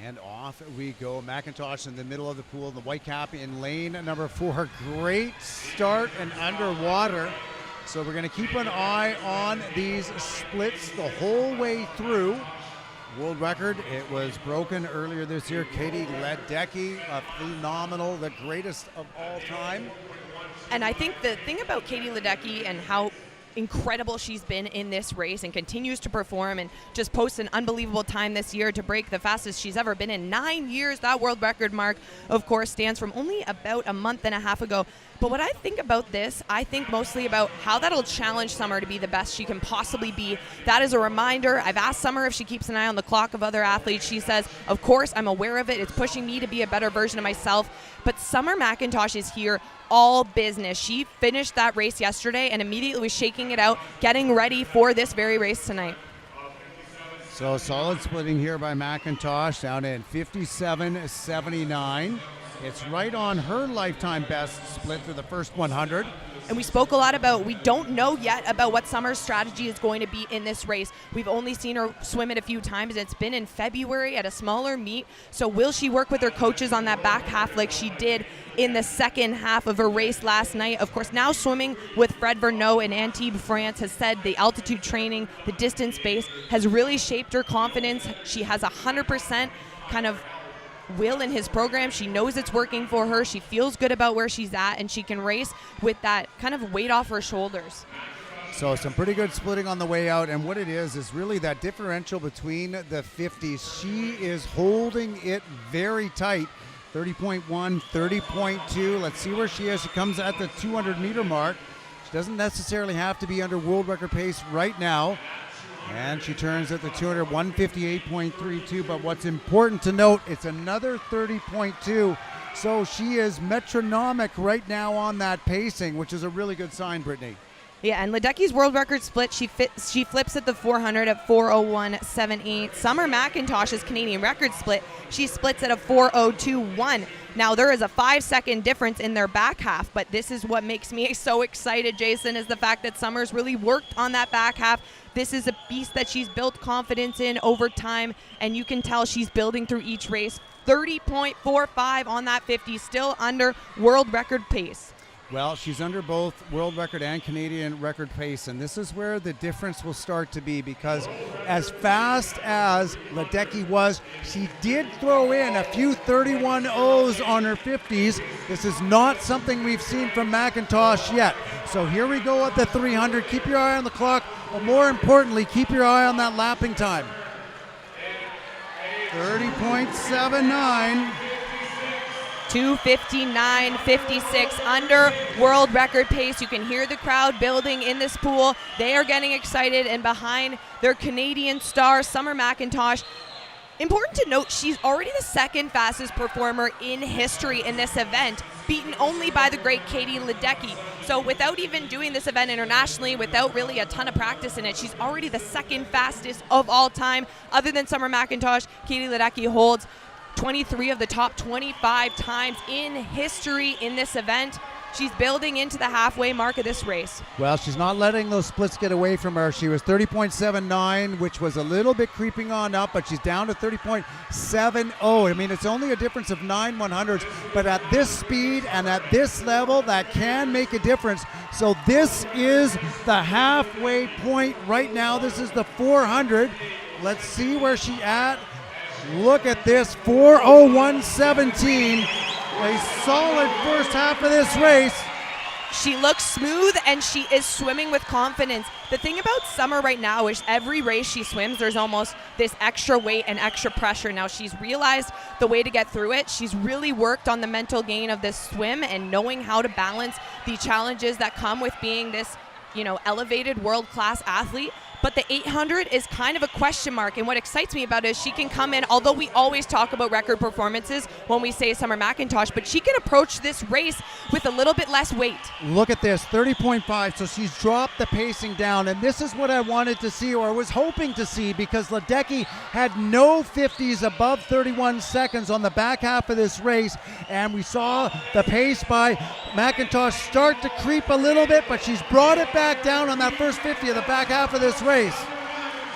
And off we go. McIntosh in the middle of the pool, the white cap in lane number 4. Great start and underwater. So we're going to keep an eye on these splits the whole way through. World record, it was broken earlier this year. Katie Ledecky, a phenomenal, the greatest of all time. And I think the thing about Katie Ledecky and how incredible she's been in this race and continues to perform and just post an unbelievable time this year to break the fastest she's ever been in 9 years. That world record mark, of course, stands from only about a month and a half ago. But what I think about this, I think mostly about how that'll challenge Summer to be the best she can possibly be. That is a reminder. I've asked Summer if she keeps an eye on the clock of other athletes. She says, of course, I'm aware of it. It's pushing me to be a better version of myself. But Summer McIntosh is here all business. She finished that race yesterday and immediately was shaking it out, getting ready for this very race tonight. So solid splitting here by McIntosh, down in 57.79. It's right on her lifetime best split for the first 100. And we spoke a lot about, we don't know yet about what Summer's strategy is going to be in this race. We've only seen her swim it a few times. It's been in February at a smaller meet. So will she work with her coaches on that back half like she did in the second half of her race last night? Of course, now swimming with Fred Verneau in Antibes, France, has said the altitude training, the distance base has really shaped her confidence. She has 100% kind of will in his program. She knows it's working for her. She feels good about where she's at, and she can race with that kind of weight off her shoulders. So some pretty good splitting on the way out, and what it is really that differential between the 50s. She is holding it very tight. 30.1, 30.2. Let's see where she is. She comes at the 200-meter mark. She doesn't necessarily have to be under world record pace right now. And she turns at the 200, 158.32. But what's important to note, it's another 30.2. So she is metronomic right now on that pacing, which is a really good sign, Brittany. Yeah, and Ledecky's world record split, she flips at the 400 at 4:01.78. Summer McIntosh's Canadian record split, she splits at a 4:02.1. Now, there is a 5-second difference in their back half, but this is what makes me so excited, Jason, is the fact that Summer's really worked on that back half. This is a beast that she's built confidence in over time, and you can tell she's building through each race. 30.45 on that 50, still under world record pace. Well, she's under both world record and Canadian record pace, and this is where the difference will start to be, because as fast as Ledecky was, she did throw in a few 31.0s on her 50s. This is not something we've seen from McIntosh yet. So here we go at the 300. Keep your eye on the clock, but more importantly, keep your eye on that lapping time. 30.79. 2:59.56 under world record pace. You can hear the crowd building in this pool. They are getting excited, and behind their Canadian star, Summer McIntosh. Important to note, she's already the second fastest performer in history in this event, beaten only by the great Katie Ledecky. So without even doing this event internationally, without really a ton of practice in it, she's already the second fastest of all time. Other than Summer McIntosh, Katie Ledecky holds 23 of the top 25 times in history in this event. She's building into the halfway mark of this race. Well, she's not letting those splits get away from her. She was 30.79, which was a little bit creeping on up, but she's down to 30.70. I mean, it's only a difference of 9/100ths, but at this speed and at this level, that can make a difference. So this is the halfway point right now. This is the 400. Let's see where she's at. Look at this, 4:01.17. A solid first half of this race. She looks smooth and she is swimming with confidence. The thing about Summer right now is every race she swims, there's almost this extra weight and extra pressure. Now she's realized the way to get through it. She's really worked on the mental gain of this swim and knowing how to balance the challenges that come with being this, elevated world-class athlete. But the 800 is kind of a question mark, and what excites me about it is she can come in, although we always talk about record performances when we say Summer McIntosh, but she can approach this race with a little bit less weight. Look at this, 30.5, so she's dropped the pacing down, and this is what I wanted to see, or was hoping to see, because Ledecky had no 50s above 31 seconds on the back half of this race, and we saw the pace by McIntosh start to creep a little bit, but she's brought it back down on that first 50 of the back half of this race.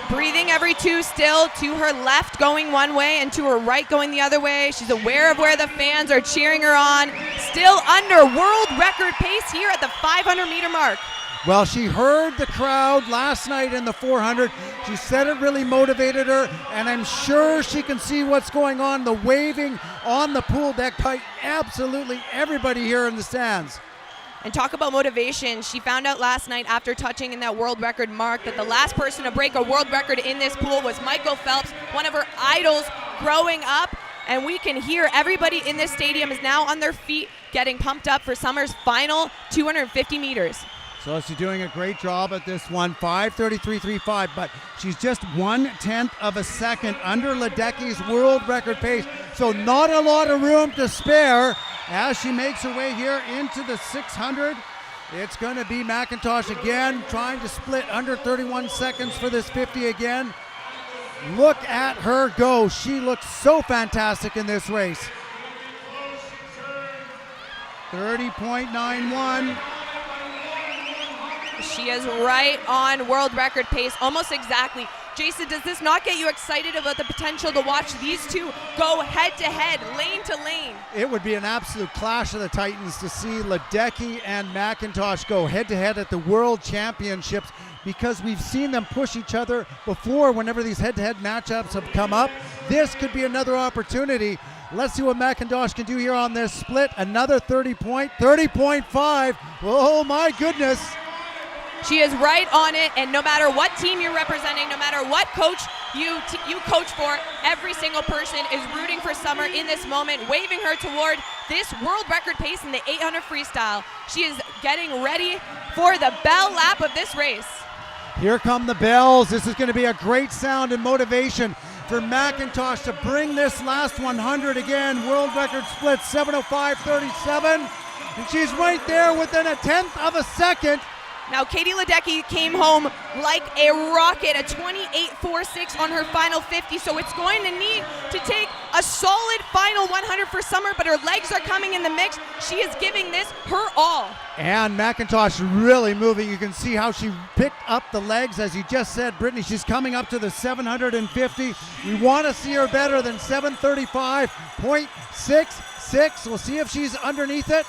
breathing every two still, to her left going one way and to her right going the other way. She's aware of where the fans are cheering her on. Still under world record pace here at the 500-meter mark. Well, she heard the crowd last night in the 400. She said it really motivated her, and I'm sure she can see what's going on, the waving on the pool deck by absolutely everybody here in the stands. And talk about motivation. She found out last night after touching in that world record mark that the last person to break a world record in this pool was Michael Phelps, one of her idols growing up. And we can hear everybody in this stadium is now on their feet getting pumped up for Summer's final 250 meters. So she's doing a great job at this one, 5:33.35, but she's just 1/10 of a second under Ledecky's world record pace. So not a lot of room to spare as she makes her way here into the 600. It's going to be McIntosh again, trying to split under 31 seconds for this 50 again. Look at her go. She looks so fantastic in this race. 30.91. She is right on world record pace, almost exactly. Jason, does this not get you excited about the potential to watch these two go head-to-head, lane to lane? It would be an absolute clash of the Titans to see Ledecky and McIntosh go head-to-head at the World Championships, because we've seen them push each other before whenever these head-to-head matchups have come up. This could be another opportunity. Let's see what McIntosh can do here on this split. Another 30.5. Oh my goodness. She is right on it, and no matter what team you're representing, no matter what coach you coach for, every single person is rooting for Summer in this moment, waving her toward this world record pace in the 800 freestyle. She is getting ready for the bell lap of this race. Here come the bells. This is going to be a great sound and motivation for McIntosh to bring this last 100 again. World record split 7:05.37, and she's right there within 1/10 of a second. Now, Katie Ledecky came home like a rocket, a 28.46 on her final 50, so it's going to need to take a solid final 100 for Summer, but her legs are coming in the mix. She is giving this her all. And McIntosh really moving. You can see how she picked up the legs, as you just said, Brittany. She's coming up to the 750. We want to see her better than 735.66. We'll see if she's underneath it.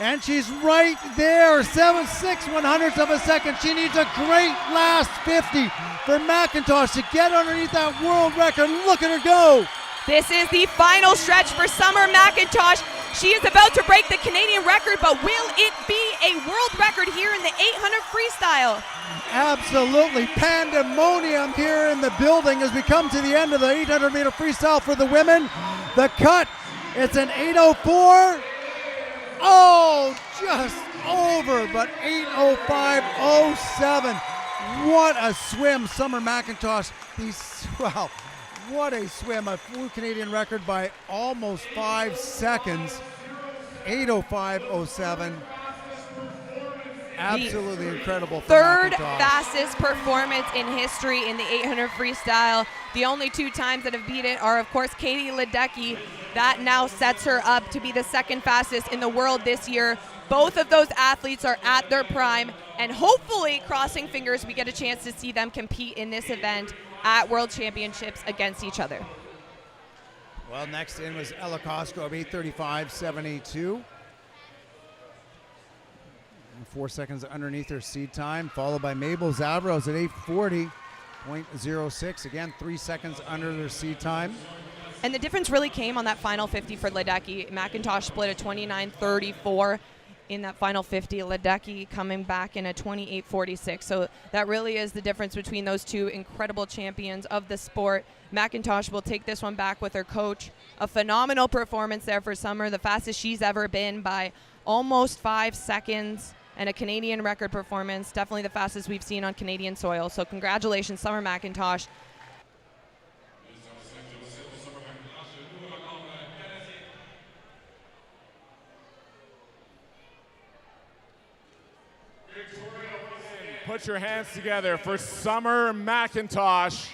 And she's right there, 7.6 of a second. She needs a great last 50 for McIntosh to get underneath that world record. Look at her go. This is the final stretch for Summer McIntosh. She is about to break the Canadian record, but will it be a world record here in the 800 freestyle? Absolutely pandemonium here in the building as we come to the end of the 800-meter freestyle for the women. The cut, it's an 8:04. Oh, just over, but 8:05.07. What a swim, Summer McIntosh. Wow, what a swim. A full Canadian record by almost 5 seconds. 8:05.07. Absolutely incredible for third McIntosh. fastest performance in history in the 800 freestyle. The only two times that have beat it are, of course, Katie Ledecky. That now sets her up to be the second fastest in the world this year. Both of those athletes are at their prime, and hopefully, crossing fingers, we get a chance to see them compete in this event at World Championships against each other. Well, next in was Ella Costco of 8:35.72. 4 seconds underneath her seed time, followed by Mabel Zavros at 8:40.06. Again, 3 seconds under their seed time. And the difference really came on that final 50 for Ledecky. McIntosh split a 29.34 in that final 50. Ledecky coming back in a 28.46. So that really is the difference between those two incredible champions of the sport. McIntosh will take this one back with her coach. A phenomenal performance there for Summer, the fastest she's ever been by almost 5 seconds. And a Canadian record performance, definitely the fastest we've seen on Canadian soil. So congratulations, Summer McIntosh. Put your hands together for Summer McIntosh,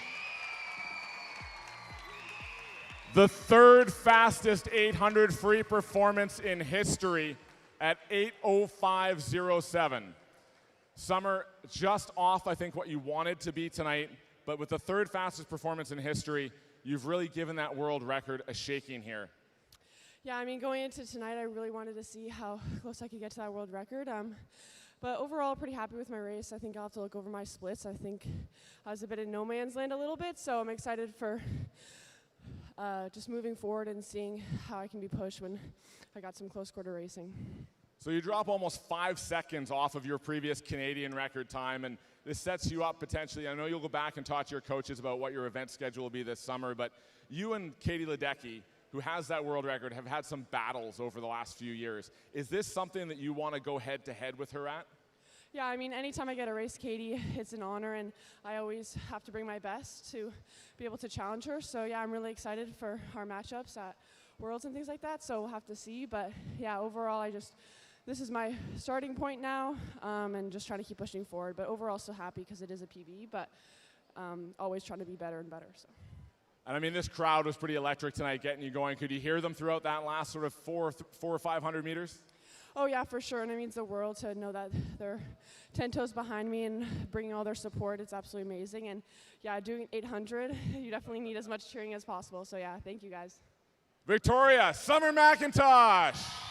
the third fastest 800 free performance in history at 8:05.07. Summer, just off, I think, what you wanted to be tonight, but with the third fastest performance in history, you've really given that world record a shaking here. Yeah, I mean, going into tonight, I really wanted to see how close I could get to that world record. But overall, pretty happy with my race. I think I'll have to look over my splits. I think I was a bit in no man's land a little bit, so I'm excited for just moving forward and seeing how I can be pushed when I got some close quarter racing. So you drop almost 5 seconds off of your previous Canadian record time, and this sets you up potentially. I know you'll go back and talk to your coaches about what your event schedule will be this summer, but you and Katie Ledecky, who has that world record, have had some battles over the last few years. Is this something that you want to go head-to-head with her at? Yeah, I mean, anytime I get a race Katie, it's an honor, and I always have to bring my best to be able to challenge her. So, yeah, I'm really excited for our matchups at Worlds and things like that, so we'll have to see. But, yeah, overall, this is my starting point now, and just trying to keep pushing forward. But overall, still happy because it is a PB, but always trying to be better and better. So. And I mean, this crowd was pretty electric tonight, getting you going. Could you hear them throughout that last sort of 400 or 500 meters? Oh yeah, for sure, and it means the world to know that they're 10 toes behind me and bringing all their support. It's absolutely amazing, and yeah, doing 800, you definitely need as much cheering as possible. So yeah, thank you guys. Victoria, Summer McIntosh.